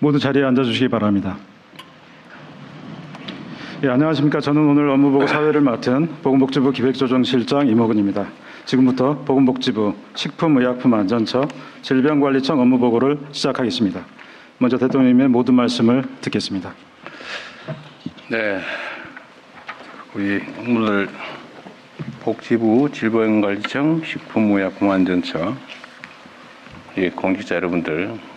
모두 자리에 앉아주시기 바랍니다. 예, 안녕하십니까. 저는 오늘 업무보고 사회를 맡은 보건복지부 기획조정실장 임호근입니다. 지금부터 보건복지부 식품의약품안전처 질병관리청 업무보고를 시작하겠습니다. 먼저 대통령님의 모든 말씀을 듣겠습니다. 네, 우리 오늘 복지부 질병관리청 식품의약품안전처 공직자 여러분들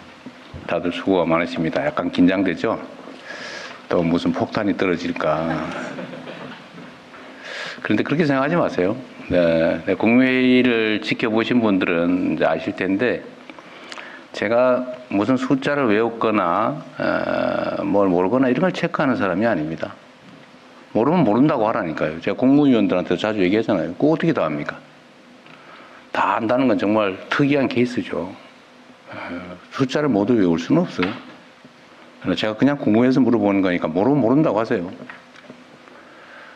다들 수고가 많으십니다. 약간 긴장되죠? 또 무슨 폭탄이 떨어질까. 그런데 그렇게 생각하지 마세요. 네, 국무회의를 지켜보신 분들은 이제 아실 텐데, 제가 무슨 숫자를 외웠거나 뭘 모르거나 이런 걸 체크하는 사람이 아닙니다. 모르면 모른다고 하라니까요. 제가 공무위원들한테 자주 얘기하잖아요. 그거 어떻게 다 합니까? 다 안다는 건 정말 특이한 케이스죠. 숫자를 모두 외울 수는 없어요. 제가 그냥 궁금해서 물어보는 거니까 모르면 모른다고 하세요.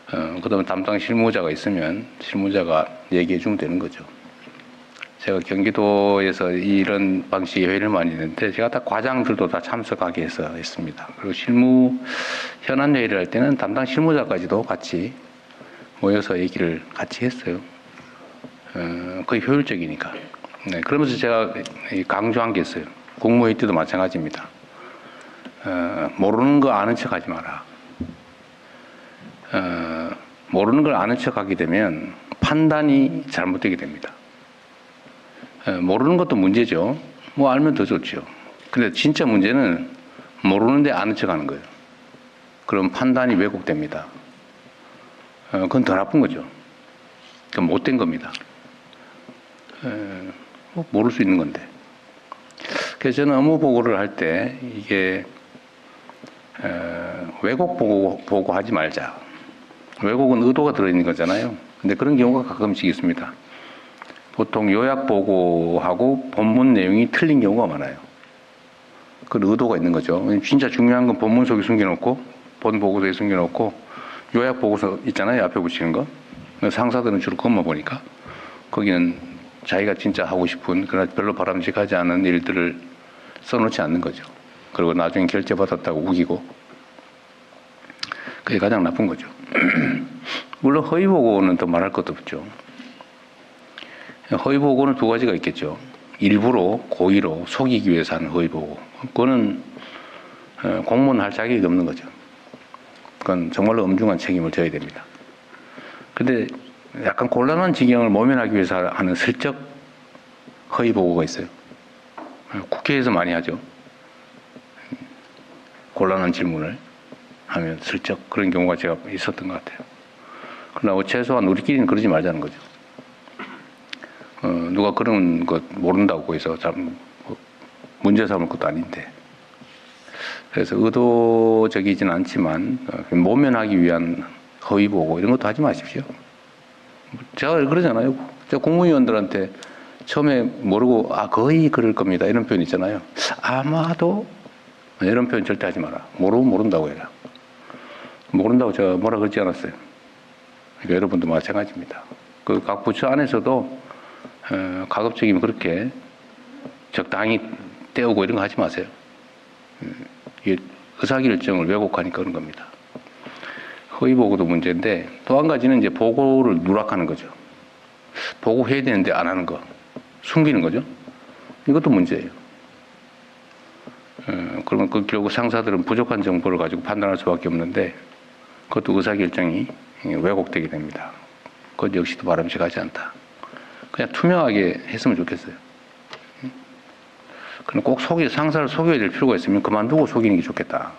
그 다음에 담당 실무자가 있으면 실무자가 얘기해 주면 되는 거죠. 제가 경기도에서 이런 방식의 회의를 많이 했는데, 제가 다 과장들도 다 참석하게 해서 했습니다. 그리고 현안 회의를 할 때는 담당 실무자까지도 같이 모여서 얘기를 같이 했어요. 거의 효율적이니까. 네, 그러면서 제가 강조한 게 있어요. 국무회의 때도 마찬가지입니다. 모르는 거 아는 척 하지 마라. 모르는 걸 아는 척 하게 되면 판단이 잘못되게 됩니다. 모르는 것도 문제죠. 뭐 알면 더 좋죠. 근데 진짜 문제는 모르는데 아는 척 하는 거예요. 그럼 판단이 왜곡됩니다. 그건 더 나쁜 거죠. 그건 못된 겁니다. 모를 수 있는 건데. 그래서 저는 업무 보고를 할 때 이게 왜곡 보고 하지 말자. 왜곡은 의도가 들어있는 거잖아요. 근데 그런 경우가 가끔씩 있습니다. 보통 요약 보고하고 본문 내용이 틀린 경우가 많아요. 그건 의도가 있는 거죠. 진짜 중요한 건 본문 속에 숨겨놓고, 본 보고서에 숨겨놓고, 요약 보고서 있잖아요. 앞에 붙이는 거. 상사들은 주로 그것만 보니까. 거기는 자기가 진짜 하고 싶은, 그러나 별로 바람직하지 않은 일들을 써놓지 않는 거죠. 그리고 나중에 결제받았다고 우기고. 그게 가장 나쁜 거죠. 물론 허위 보고는 더 말할 것도 없죠. 허위 보고는 두 가지가 있겠죠. 일부러 고의로 속이기 위해서 하는 허위 보고. 그거는 공무원 할 자격이 없는 거죠. 그건 정말로 엄중한 책임을 져야 됩니다. 근데 약간 곤란한 지경을 모면하기 위해서 하는 슬쩍 허위 보고가 있어요. 국회에서 많이 하죠. 곤란한 질문을 하면 슬쩍 그런 경우가 제가 있었던 것 같아요. 그러나 최소한 우리끼리는 그러지 말자는 거죠. 누가 그런 것 모른다고 해서 참 문제 삼을 것도 아닌데. 그래서 의도적이진 않지만 모면하기 위한 허위 보고 이런 것도 하지 마십시오. 제가 그러잖아요. 제가 공무위원들한테 처음에 모르고 거의 그럴 겁니다 이런 표현 있잖아요. 아마도 이런 표현 절대 하지 마라. 모르면 모른다고 해라. 모른다고 제가 뭐라 그러지 않았어요. 그러니까 여러분도 마찬가지입니다. 그 각 부처 안에서도 가급적이면 그렇게 적당히 떼우고 이런 거 하지 마세요. 이게 의사결정을 왜곡하니까 그런 겁니다. 허위 보고도 문제인데, 또 한 가지는 이제 보고를 누락하는 거죠. 보고해야 되는데 안 하는 거. 숨기는 거죠. 이것도 문제예요. 그러면 결국 상사들은 부족한 정보를 가지고 판단할 수밖에 없는데, 그것도 의사결정이 왜곡되게 됩니다. 그것 역시도 바람직하지 않다. 그냥 투명하게 했으면 좋겠어요. 그럼 꼭 상사를 속여야 될 필요가 있으면 그만두고 속이는 게 좋겠다.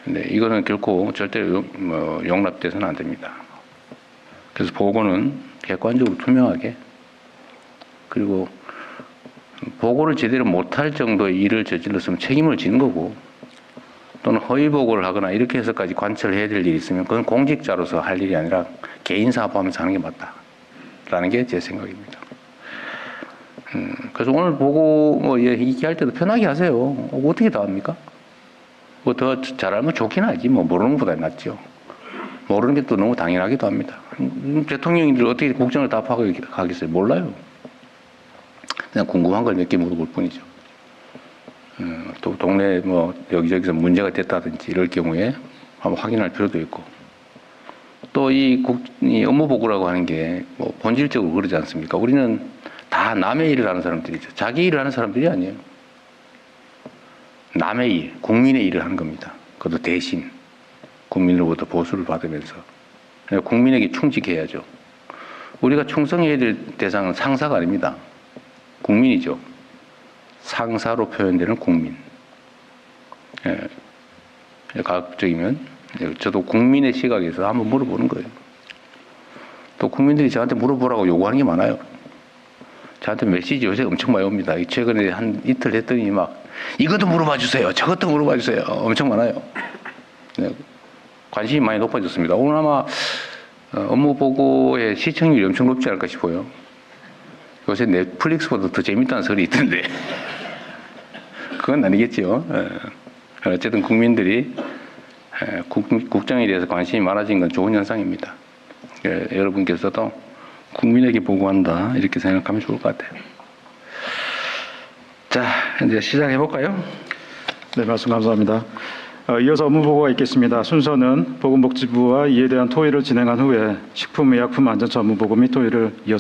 근데 이거는 결코 절대로 용납돼서는 안 됩니다. 그래서 보고는 객관적으로 투명하게, 그리고 보고를 제대로 못할 정도의 일을 저질렀으면 책임을 지는 거고, 또는 허위 보고를 하거나 이렇게 해서까지 관철을 해야 될 일이 있으면 그건 공직자로서 할 일이 아니라 개인 사업하면서 하는 게 맞다라는 게 제 생각입니다. 그래서 오늘 보고 얘기할 때도 편하게 하세요. 어떻게 다 합니까? 뭐 더 잘 알면 좋긴 하지. 뭐 모르는 것보다 낫죠. 모르는 게 또 너무 당연하기도 합니다. 대통령님들 어떻게 국정을 다 파악하겠어요? 몰라요. 그냥 궁금한 걸 몇 개 물어볼 뿐이죠. 또 동네 뭐 여기저기서 문제가 됐다든지 이럴 경우에 한번 확인할 필요도 있고 또 이 업무 보고라고 하는 게 뭐 본질적으로 그러지 않습니까? 우리는 다 남의 일을 하는 사람들이죠. 자기 일을 하는 사람들이 아니에요. 남의 일, 국민의 일을 하는 겁니다. 그것도 대신 국민으로부터 보수를 받으면서 국민에게 충직해야죠. 우리가 충성해야 될 대상은 상사가 아닙니다. 국민이죠. 상사로 표현되는 국민. 가급적이면 저도 국민의 시각에서 한번 물어보는 거예요. 또 국민들이 저한테 물어보라고 요구하는 게 많아요. 저한테 메시지 요새 엄청 많이 옵니다. 최근에 한 이틀 했더니 막 이것도 물어봐 주세요. 저것도 물어봐 주세요. 엄청 많아요. 관심이 많이 높아졌습니다. 오늘 아마 업무 보고의 시청률이 엄청 높지 않을까 싶어요. 요새 넷플릭스보다 더 재밌다는 소리 있던데 그건 아니겠죠. 어쨌든 국민들이 국정에 대해서 관심이 많아진 건 좋은 현상입니다. 여러분께서도 국민에게 보고한다 이렇게 생각하면 좋을 것 같아요. 자, 이제 시작해 볼까요? 네, 말씀 감사합니다. 이어서 업무 보고가 있겠습니다. 순서는 보건복지부와 이에 대한 토의를 진행한 후에 식품의약품안전처 업무 보고 및 토의를 이어서